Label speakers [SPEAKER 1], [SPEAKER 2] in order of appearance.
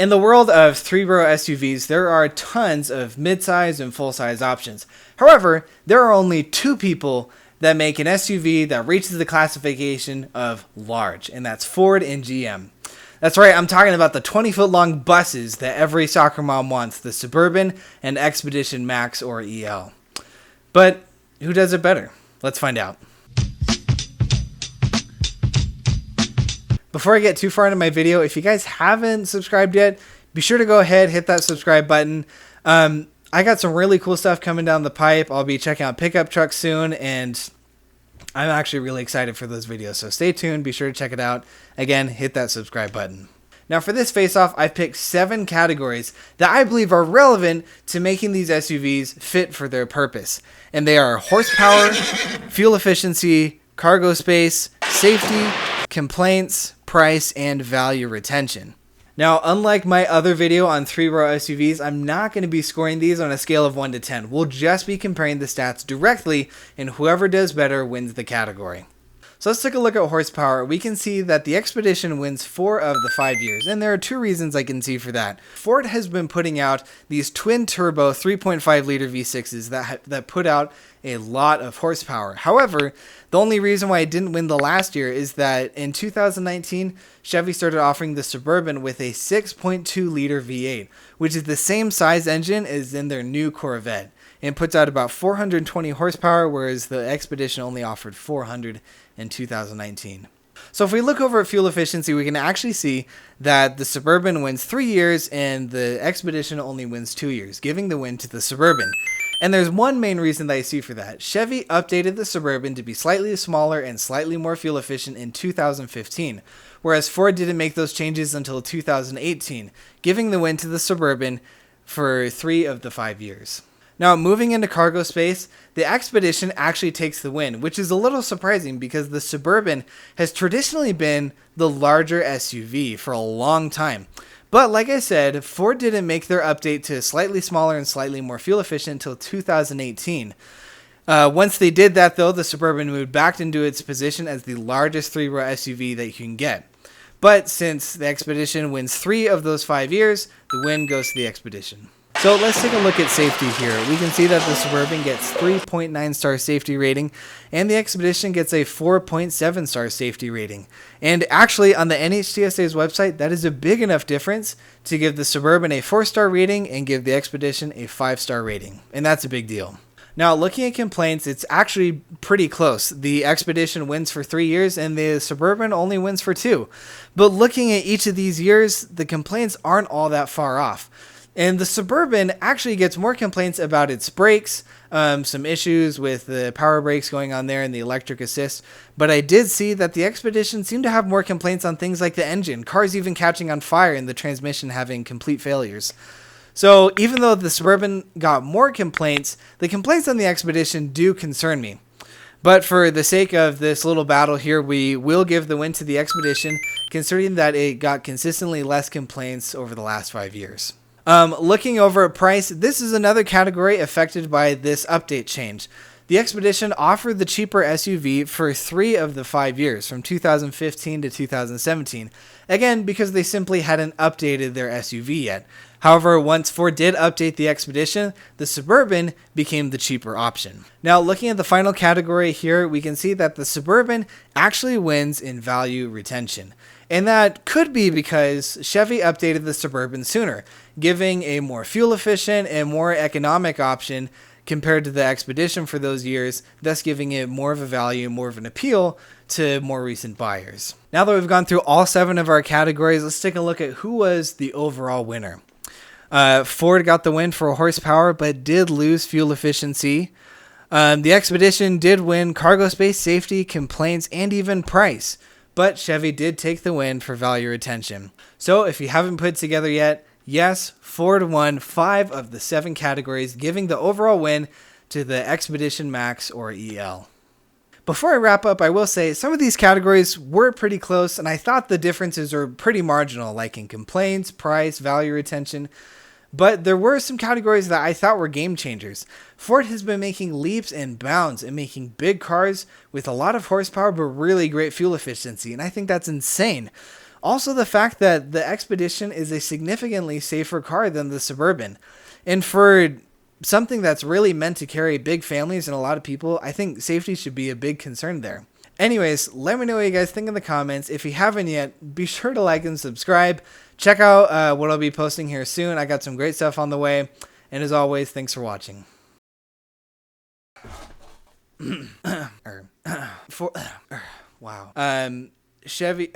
[SPEAKER 1] In the world of three-row SUVs, there are tons of mid-size and full-size options. However, there are only two people that make an SUV that reaches the classification of large, and that's Ford and GM. That's right, I'm talking about the 20-foot-long buses that every soccer mom wants, the Suburban and Expedition Max or EL. But who does it better? Let's find out. Before I get too far into my video, if you guys haven't subscribed yet, be sure to go ahead, hit that subscribe button. I got some really cool stuff coming down the pipe. I'll be checking out pickup trucks soon, and I'm actually really excited for those videos. So stay tuned, be sure to check it out. Again, hit that subscribe button. Now for this face-off, I've picked 7 categories that I believe are relevant to making these SUVs fit for their purpose. And they are horsepower, fuel efficiency, cargo space, safety, complaints, price, and value retention. Now, unlike my other video on three-row SUVs, I'm not going to be scoring these on a scale of 1 to 10. We'll just be comparing the stats directly, and whoever does better wins the category. So let's take a look at horsepower. We can see that the Expedition wins 4 of the 5 years, and there are 2 reasons I can see for that. Ford has been putting out these twin-turbo 3.5-liter V6s that put out a lot of horsepower. However, the only reason why it didn't win the last year is that in 2019, Chevy started offering the Suburban with a 6.2-liter V8, which is the same size engine as in their new Corvette, and puts out about 420 horsepower, whereas the Expedition only offered 400 in 2019. So if we look over at fuel efficiency, we can actually see that the Suburban wins 3 years and the Expedition only wins 2 years, giving the win to the Suburban. And there's one main reason that I see for that. Chevy updated the Suburban to be slightly smaller and slightly more fuel efficient in 2015, whereas Ford didn't make those changes until 2018, giving the win to the Suburban for 3 of the 5 years. Now, moving into cargo space, the Expedition actually takes the win, which is a little surprising because the Suburban has traditionally been the larger SUV for a long time. But like I said, Ford didn't make their update to slightly smaller and slightly more fuel efficient until 2018. Once they did that, though, the Suburban moved back into its position as the largest three-row SUV that you can get. But since the Expedition wins 3 of those 5 years, the win goes to the Expedition. So let's take a look at safety here. We can see that the Suburban gets 3.9 star safety rating and the Expedition gets a 4.7 star safety rating. And actually on the NHTSA's website, that is a big enough difference to give the Suburban a 4-star rating and give the Expedition a 5-star rating. And that's a big deal. Now, looking at complaints, it's actually pretty close. The Expedition wins for 3 years and the Suburban only wins for 2. But looking at each of these years, the complaints aren't all that far off. And the Suburban actually gets more complaints about its brakes, some issues with the power brakes going on there and the electric assist. But I did see that the Expedition seemed to have more complaints on things like the engine, cars even catching on fire and the transmission having complete failures. So even though the Suburban got more complaints, the complaints on the Expedition do concern me. But for the sake of this little battle here, we will give the win to the Expedition, considering that it got consistently less complaints over the last 5 years. Looking over at price, this is another category affected by this update change. The Expedition offered the cheaper SUV for 3 of the 5 years, from 2015 to 2017. Again, because they simply hadn't updated their SUV yet. However, once Ford did update the Expedition, the Suburban became the cheaper option. Now, looking at the final category here, we can see that the Suburban actually wins in value retention. And that could be because Chevy updated the Suburban sooner, giving a more fuel efficient and more economic option compared to the Expedition for those years, thus giving it more of a value, more of an appeal to more recent buyers. Now that we've gone through all 7 of our categories, let's take a look at who was the overall winner. Ford got the win for horsepower, but did lose fuel efficiency. The Expedition did win cargo space, safety, complaints, and even price. But Chevy did take the win for value retention. So if you haven't put it together yet, yes, Ford won 5 of the 7 categories, giving the overall win to the Expedition Max or EL. Before I wrap up, I will say some of these categories were pretty close, and I thought the differences were pretty marginal, like in complaints, price, value retention. But there were some categories that I thought were game changers. Ford has been making leaps and bounds and making big cars with a lot of horsepower but really great fuel efficiency, and I think that's insane. Also, the fact that the Expedition is a significantly safer car than the Suburban. And for something that's really meant to carry big families and a lot of people, I think safety should be a big concern there. Anyways, let me know what you guys think in the comments. If you haven't yet, be sure to like and subscribe. Check out what I'll be posting here soon. I got some great stuff on the way. And as always, thanks for watching. Wow. Chevy...